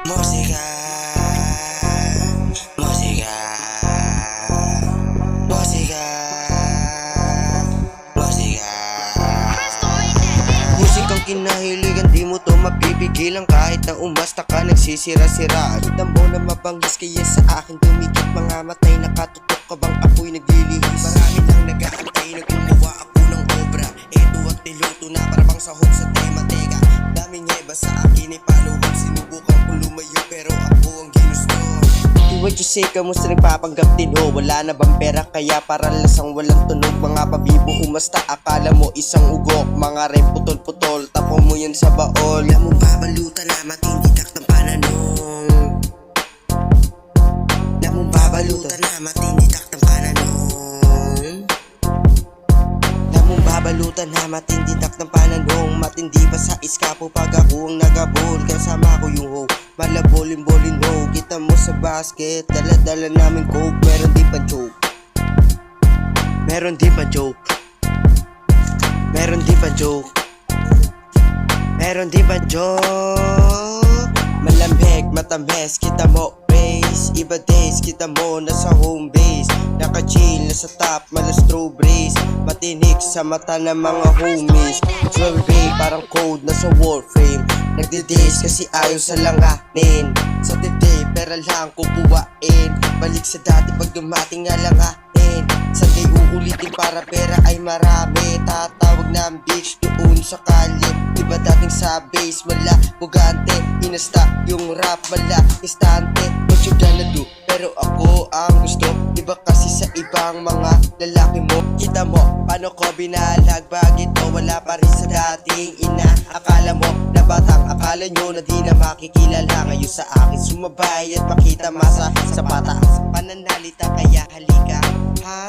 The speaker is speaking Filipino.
Música, música, música, música. Musikang kinahiligan, di mo to mapipigilan. Kahit na umasta ka, nagsisira-sira. Kita mo na mabangis, kaya sa akin dumikit. Mga matay nakatutok ka bang ako'y naglilihis. Marami nang nag-aantay na gumawa ako ng obra. Eto at niluto na para bang sahog sa tema. Teka, daming heba sa akin ay paluhog. Sinubukan kong lumayo pero ako ang ginusto. What you say, kamusta nagpapanggap din ho? Wala na bang pera kaya parang lasang walang tunog? Mga pabibo umasta, akala mo isang ugok. Mga rem putol-putol, tapo mo yun sa baol. Alam mo babalutan na matindidak ng pananong. Alam mo babalutan na matindidak ng pananong. Alam mo babalutan na matindidak ng pananong. Matindi pa sa iskapo pag ako ang nagabol. Kasama ko yung ho, malabolin-bolin ho. Kita mo sa basket, dala-dala namin coke. Meron di pa joke, meron di pa joke, meron di pa joke, meron di pa joke. Malambig, matamis, kita mo base. Iba days, kita mo nasa home base. Naka-chill, nasa top, malas strawberries. Matinik sa mata ng mga homies. Survey, parang code, nasa warframe. Nagdi-days kasi ayaw sa langanin. Sa today, pera lang kukuwain. Balik sa dati pag dumating nga langanin. Sunday uulitin para pera ay marami. Tatawag ng bitch doon sa kalye. Iba dating sa base, wala bugante. Inasta yung rap, wala istante. What you gonna do? Pero ako ang gusto. Iba kasi sa ibang mga lalaki mo. Kita mo, paano ko binalag? Bakit o wala pa rin sa dating ina? Akala mo na batang, akala nyo na di na makikilala. Ngayon sa akin sumabay at makita masa sa pataas pananalita. Kaya halika, ha?